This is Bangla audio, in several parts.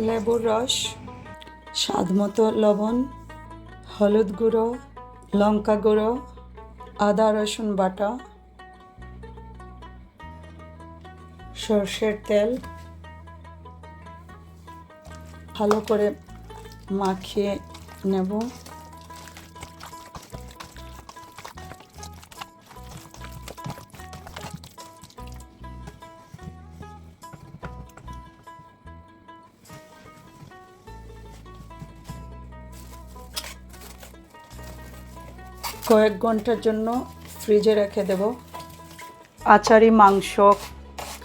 লেবুর রস, স্বাদমতো লবণ, হলুদ গুঁড়ো, লঙ্কা গুঁড়ো, আদা রসুন বাটা, সরষের তেল ভালো করে মাখিয়ে নেব। কয়েক ঘন্টার জন্য ফ্রিজে রেখে দেব। আচারি মাংস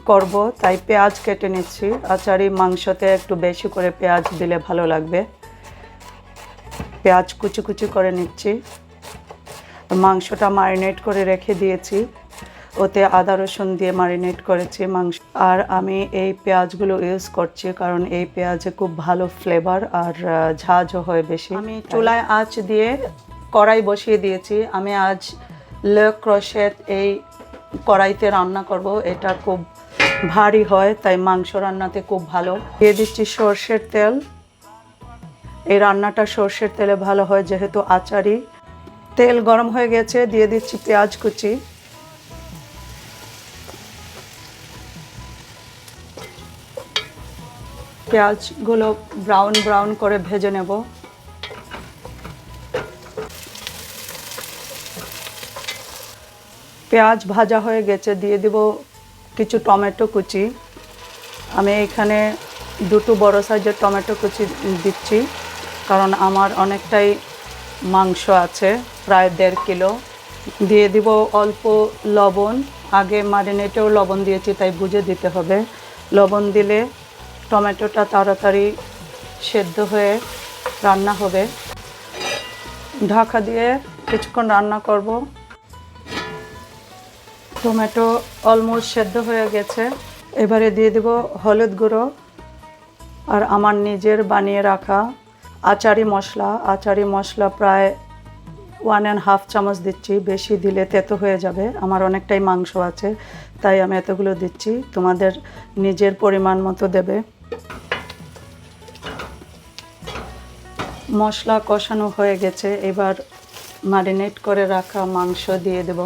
করব, তাই পেঁয়াজ কেটে নিচ্ছি। আচারি মাংসতে একটু বেশি করে পেঁয়াজ দিলে ভালো লাগবে। পেঁয়াজ কুচি কুচি করে নিচ্ছি। মাংসটা ম্যারিনেট করে রেখে দিয়েছি, ওতে আদা রসুন দিয়ে ম্যারিনেট করেছি মাংস। আর আমি এই পেঁয়াজগুলো ইউজ করছি কারণ এই পেঁয়াজে খুব ভালো ফ্লেভার আর ঝাঁঝও হয় বেশি। আমি চুলায় আঁচ দিয়ে কড়াই বসিয়ে দিয়েছি। আমি আজ লো ক্রোশেট এই কড়াইতে রান্না করব। এটা খুব ভারী হয়, তাই মাংস রান্নাতে খুব ভালো। দিয়ে দিচ্ছি সর্ষের তেল। এই রান্নাটা সর্ষের তেলে ভালো হয় যেহেতু আচারি। তেল গরম হয়ে গেছে, দিয়ে দিচ্ছি পেঁয়াজ কুচি। পেঁয়াজগুলো ব্রাউন ব্রাউন করে ভেজে নেব। পেঁয়াজ ভাজা হয়ে গেছে, দিয়ে দেব কিছু টমেটো কুচি। আমি এখানে দুটো বড় সাইজের টমেটো কুচি দিচ্ছি কারণ আমার অনেকটাই মাংস আছে, প্রায় 1.5 কিলো। দিয়ে দিব অল্প লবণ। আগে ম্যারিনেটেও লবণ দিয়েছি, তাই বুঝে দিতে হবে। লবণ দিলে টমেটোটা তাড়াতাড়ি সেদ্ধ হয়ে রান্না হবে। ঢাকা দিয়ে কিছুক্ষণ রান্না করব। টমেটো অলমোস্ট সেদ্ধ হয়ে গেছে। এবারে দিয়ে দেব হলুদ গুঁড়ো আর আমার নিজের বানিয়ে রাখা আচারি মশলা। আচারি মশলা প্রায় 1.5 চামচ দিচ্ছি, বেশি দিলে তেতো হয়ে যাবে। আমার অনেকটাই মাংস আছে, তাই আমি এতগুলো দিচ্ছি। তোমাদের নিজের পরিমাণ মতো দেবে। মশলা কষানো হয়ে গেছে, এবার ম্যারিনেট করে রাখা মাংস দিয়ে দেব।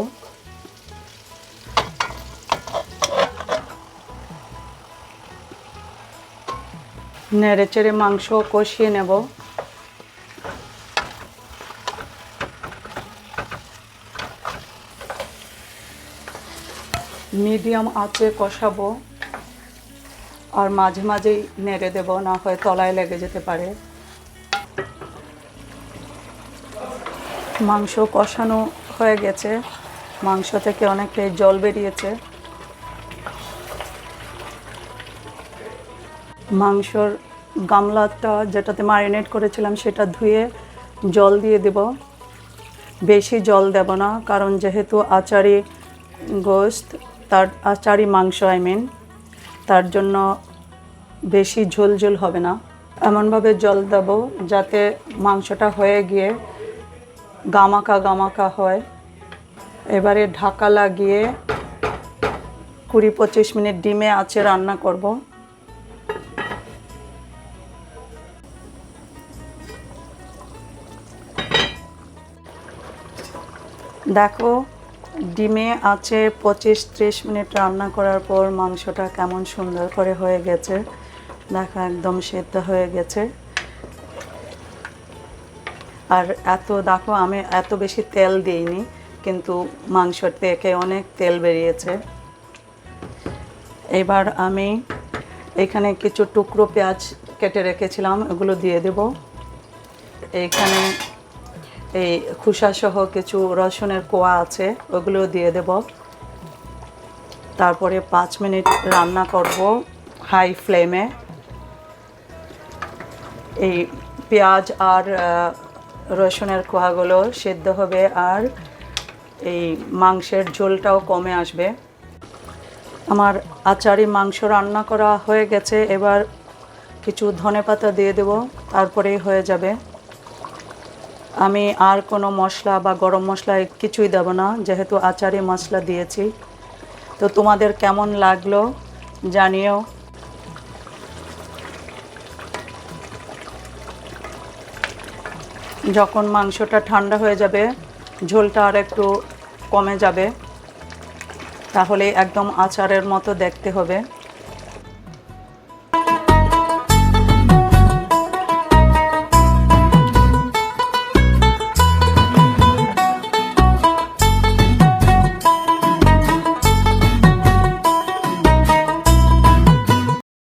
নেড়ে চেড়ে মাংস কষিয়ে নেব। মিডিয়াম আঁচে কষাবো আর মাঝে মাঝেই নেড়ে দেব, না হয় তলায় লেগে যেতে পারে। মাংস কষানো হয়ে গেছে, মাংস থেকে অনেকটাই জল বেরিয়েছে। মাংসর গামলাটা যেটাতে ম্যারিনেট করেছিলাম সেটা ধুয়ে জল দিয়ে দেব। বেশি জল দেব না কারণ যেহেতু আচারি গোশত, তার আচারি মাংস তার জন্য বেশি ঝোল ঝোল হবে না। এমনভাবে জল দেব যাতে মাংসটা হয়ে গিয়ে গামাকা গামাকা হয়। এবারে ঢাকা লাগিয়ে 20-25 মিনিট ডিমে আঁচে রান্না করব। দেখো, ডিমে আঁচে 25-30 মিনিট রান্না করার পর মাংসটা কেমন সুন্দর করে হয়ে গেছে। দেখো একদম সেদ্ধ হয়ে গেছে। আর দেখো আমি এত বেশি তেল দিইনি, কিন্তু মাংসর থেকে অনেক তেল বেরিয়েছে। এবার আমি এখানে কিছু টুকরো পেঁয়াজ কেটে রেখেছিলাম, এগুলো দিয়ে দেব। এইখানে এই খোসাসহ কিছু রসুনের কোয়া আছে, ওগুলো দিয়ে দেব। তারপরে 5 মিনিট রান্না করব হাই ফ্লেমে। এই পেঁয়াজ আর রসুনের কোয়াগুলো সেদ্ধ হবে আর এই মাংসের ঝোলটাও কমে আসবে। আমার আচারি মাংস রান্না করা হয়ে গেছে। এবার কিছু ধনেপাতা দিয়ে দেব, তারপরেই হয়ে যাবে। আমি আর কোনো মশলা বা গরম মশলা কিছুই দেব না, যেহেতু আচারি মশলা দিয়েছি। তো তোমাদের কেমন লাগলো জানিও। যখন মাংসটা ঠান্ডা হয়ে যাবে, ঝোলটা আর একটু কমে যাবে, তাহলে একদম আচারের মতো দেখতে হবে।